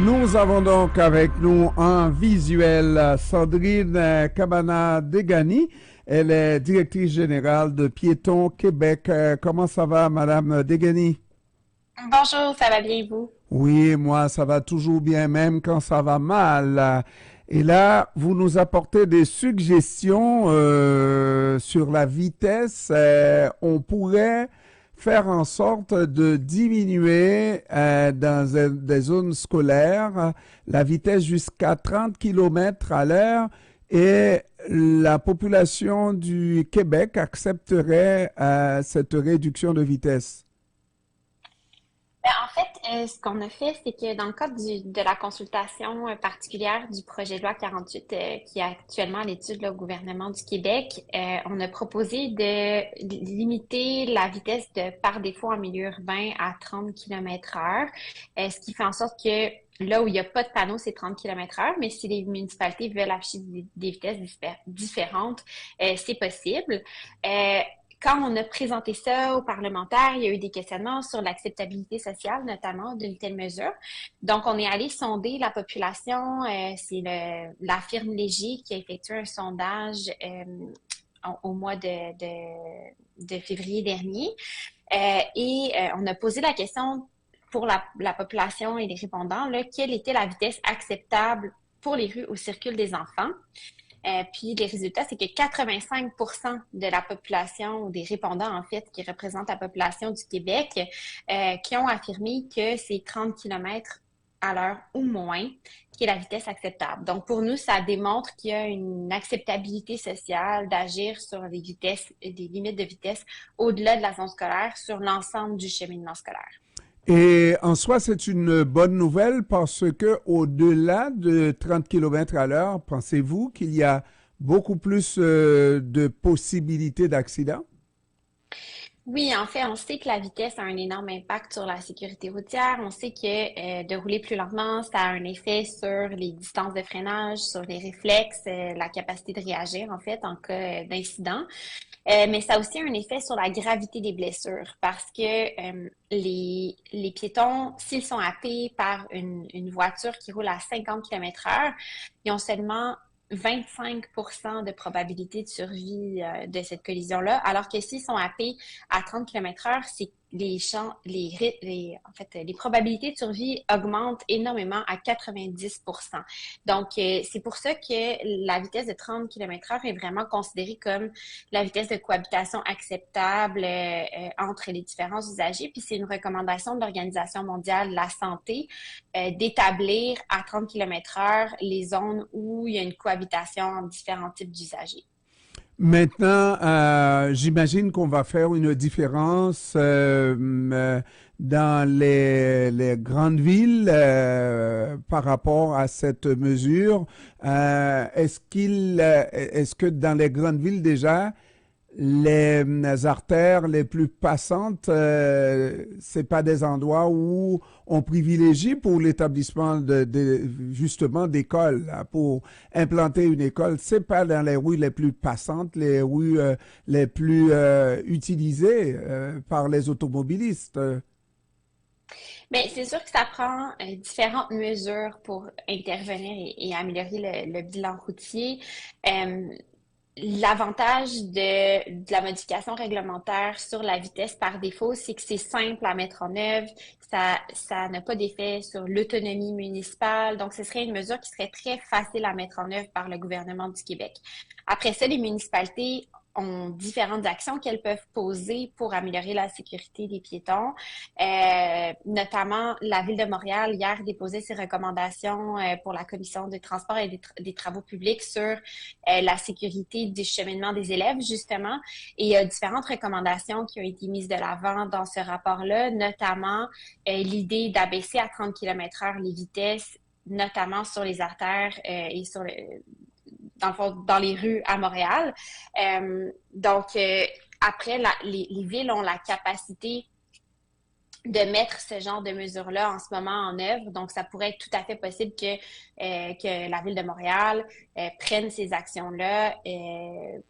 Nous avons donc avec nous en visuel Sandrine Cabana-Degani. Elle est directrice générale de Piétons Québec. Comment ça va, Madame Degani? Bonjour, ça va bien vous? Oui, moi, ça va toujours bien, même quand ça va mal. Et là, vous nous apportez des suggestions sur la vitesse. On pourrait faire en sorte de diminuer des zones scolaires la vitesse jusqu'à 30 km à l'heure et la population du Québec accepterait cette réduction de vitesse. En fait, ce qu'on a fait, c'est que dans le cadre de la consultation particulière du projet de loi 48 qui est actuellement à l'étude là, au gouvernement du Québec, on a proposé de limiter la vitesse de par défaut en milieu urbain à 30 km heure, ce qui fait en sorte que là où il n'y a pas de panneau, c'est 30 km heure, mais si les municipalités veulent afficher des vitesses différentes, c'est possible. Euh, Quand on a présenté ça aux parlementaires, il y a eu des questionnements sur l'acceptabilité sociale, notamment d'une telle mesure. Donc, on est allé sonder la population. C'est la firme Léger qui a effectué un sondage au mois de février dernier. On a posé la question pour la population et les répondants, là, quelle était la vitesse acceptable pour les rues où circulent des enfants? Puis les résultats, c'est que 85% de la population, ou des répondants en fait, qui représentent la population du Québec, qui ont affirmé que c'est 30 km à l'heure ou moins qui est la vitesse acceptable. Donc pour nous, ça démontre qu'il y a une acceptabilité sociale d'agir sur les vitesses, des limites de vitesse au-delà de la zone scolaire sur l'ensemble du cheminement scolaire. Et en soi, c'est une bonne nouvelle parce que au-delà de 30 km à l'heure, pensez-vous qu'il y a beaucoup plus de possibilités d'accidents? Oui, en fait, on sait que la vitesse a un énorme impact sur la sécurité routière. On sait que de rouler plus lentement, ça a un effet sur les distances de freinage, sur les réflexes, la capacité de réagir, en fait, en cas d'incident. Mais ça a aussi un effet sur la gravité des blessures parce que les piétons, s'ils sont happés par une voiture qui roule à 50 km heure, ils ont seulement 25% de probabilité de survie de cette collision-là, alors que s'ils sont happés à 30 km heure, c'est en fait, les probabilités de survie augmentent énormément à 90%. Donc, c'est pour ça que la vitesse de 30 km heure est vraiment considérée comme la vitesse de cohabitation acceptable entre les différents usagers. Puis, c'est une recommandation de l'Organisation mondiale de la santé d'établir à 30 km heure les zones où il y a une cohabitation entre différents types d'usagers. Maintenant, j'imagine qu'on va faire une différence dans les grandes villes par rapport à cette mesure. Est-ce que dans les grandes villes déjà, les artères les plus passantes, c'est pas des endroits où on privilégie pour l'établissement justement d'écoles, là, pour implanter une école. C'est pas dans les rues les plus passantes, les rues les plus utilisées par les automobilistes. Mais c'est sûr que ça prend différentes mesures pour intervenir et améliorer le bilan routier. Euh, L'avantage de la modification réglementaire sur la vitesse par défaut, c'est que c'est simple à mettre en œuvre. Ça n'a pas d'effet sur l'autonomie municipale. Donc, ce serait une mesure qui serait très facile à mettre en œuvre par le gouvernement du Québec. Après ça, les municipalités ont différentes actions qu'elles peuvent poser pour améliorer la sécurité des piétons. Notamment, la Ville de Montréal, hier, déposait ses recommandations pour la Commission des transports et des travaux publics sur la sécurité du cheminement des élèves, justement. Et il y a différentes recommandations qui ont été mises de l'avant dans ce rapport-là, notamment l'idée d'abaisser à 30 km heure les vitesses, notamment sur les artères et dans le fond, dans les rues à Montréal. Après, les villes ont la capacité de mettre ce genre de mesures-là en ce moment en œuvre. Donc, ça pourrait être tout à fait possible que la Ville de Montréal prenne ces actions-là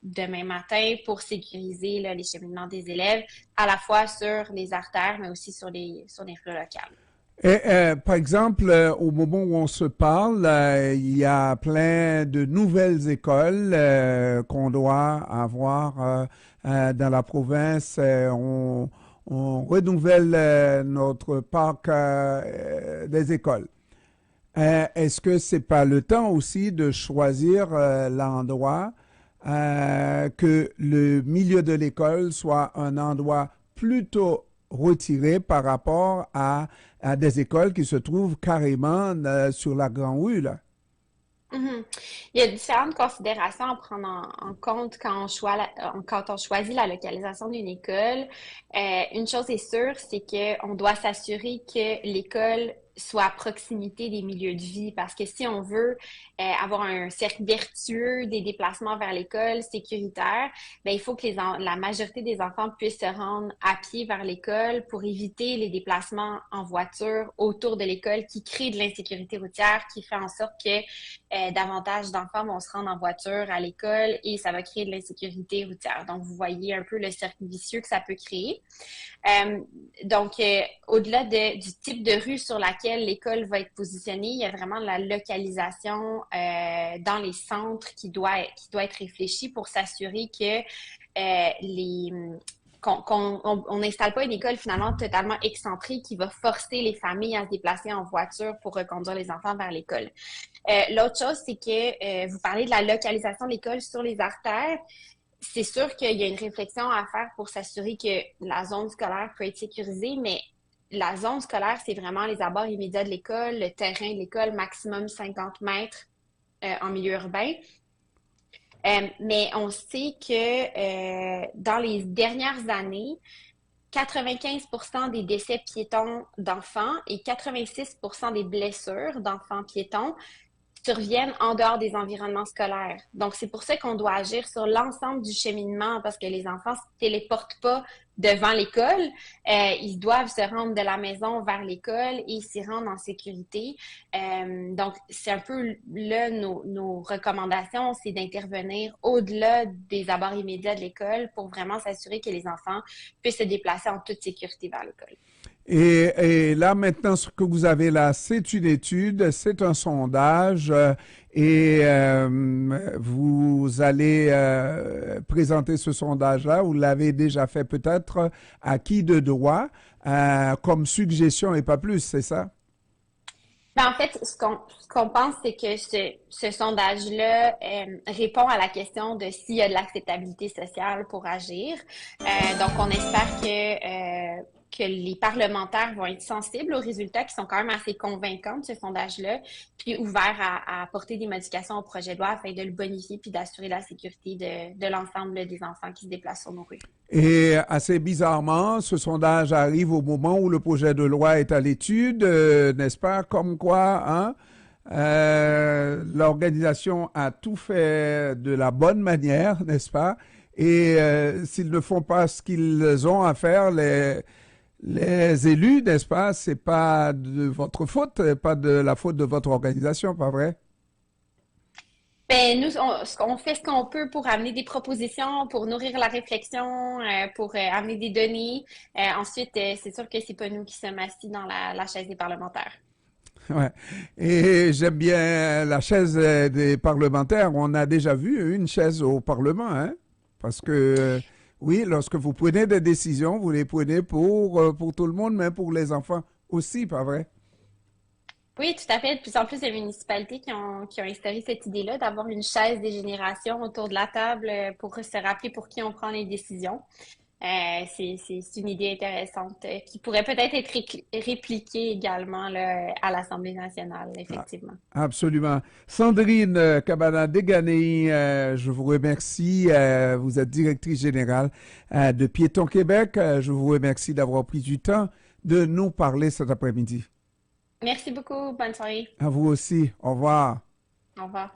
demain matin pour sécuriser les cheminements des élèves, à la fois sur les artères, mais aussi sur les rues locales. Et, par exemple, au moment où on se parle, il y a plein de nouvelles écoles qu'on doit avoir dans la province. On renouvelle notre parc des écoles. Est-ce que c'est pas le temps aussi de choisir l'endroit que le milieu de l'école soit un endroit plutôt retiré par rapport à des écoles qui se trouvent carrément sur la grande rue, là? Mhm. Il y a différentes considérations à prendre en compte quand on choisit la localisation d'une école. Une chose est sûre, c'est qu'on doit s'assurer que l'école soit à proximité des milieux de vie, parce que si on veut avoir un cercle vertueux des déplacements vers l'école sécuritaire, ben, il faut que la majorité des enfants puissent se rendre à pied vers l'école pour éviter les déplacements en voiture autour de l'école qui créent de l'insécurité routière, qui fait en sorte que davantage d'enfants vont se rendre en voiture à l'école et ça va créer de l'insécurité routière. Donc, vous voyez un peu le cercle vicieux que ça peut créer. Euh, Au-delà du type de rue sur laquelle l'école va être positionnée, il y a vraiment la localisation dans les centres qui doit être réfléchie pour s'assurer que les qu'on n'installe pas une école finalement totalement excentrée qui va forcer les familles à se déplacer en voiture pour reconduire les enfants vers l'école. L'autre chose, c'est que vous parlez de la localisation de l'école sur les artères. C'est sûr qu'il y a une réflexion à faire pour s'assurer que la zone scolaire peut être sécurisée, mais la zone scolaire, c'est vraiment les abords immédiats de l'école, le terrain de l'école, maximum 50 mètres en milieu urbain. Mais on sait que dans les dernières années, 95% des décès piétons d'enfants et 86% des blessures d'enfants piétons surviennent en dehors des environnements scolaires. Donc, c'est pour ça qu'on doit agir sur l'ensemble du cheminement parce que les enfants ne se téléportent pas devant l'école. Ils doivent se rendre de la maison vers l'école et s'y rendre en sécurité. Donc, c'est un peu là nos recommandations, c'est d'intervenir au-delà des abords immédiats de l'école pour vraiment s'assurer que les enfants puissent se déplacer en toute sécurité vers l'école. Et là, maintenant, ce que vous avez là, c'est une étude, c'est un sondage et vous allez présenter ce sondage-là. Vous l'avez déjà fait peut-être à qui de droit comme suggestion et pas plus, c'est ça? Ben, en fait, ce qu'on pense, c'est que ce sondage-là répond à la question de s'il y a de l'acceptabilité sociale pour agir. Donc, on espère que les parlementaires vont être sensibles aux résultats qui sont quand même assez convaincants de ce sondage-là, puis ouverts à apporter des modifications au projet de loi afin de le bonifier puis d'assurer la sécurité de l'ensemble des enfants qui se déplacent sur nos rues. Et assez bizarrement, ce sondage arrive au moment où le projet de loi est à l'étude, n'est-ce pas? Comme quoi, hein? L'organisation a tout fait de la bonne manière, n'est-ce pas? Et s'ils ne font pas ce qu'ils ont à faire, les élus, n'est-ce pas? C'est pas de votre faute, pas de la faute de votre organisation, pas vrai? Ben, nous, on fait ce qu'on peut pour amener des propositions, pour nourrir la réflexion, pour amener des données. Ensuite, c'est sûr que c'est pas nous qui sommes assis dans la chaise des parlementaires. Ouais. Et j'aime bien la chaise des parlementaires. On a déjà vu une chaise au Parlement, hein? Parce que, oui, lorsque vous prenez des décisions, vous les prenez pour tout le monde, mais pour les enfants aussi, pas vrai? Oui, tout à fait. De plus en plus, il y a des municipalités qui ont instauré cette idée-là d'avoir une chaise des générations autour de la table pour se rappeler pour qui on prend les décisions. C'est une idée intéressante qui pourrait peut-être être répliquée également là, à l'Assemblée nationale, Ah, effectivement. absolument. Sandrine Cabana-Deganey, je vous remercie. Vous êtes directrice générale de Piéton Québec. Je vous remercie d'avoir pris du temps de nous parler cet après-midi. Merci beaucoup. Bonne soirée. À vous aussi. Au revoir. Au revoir.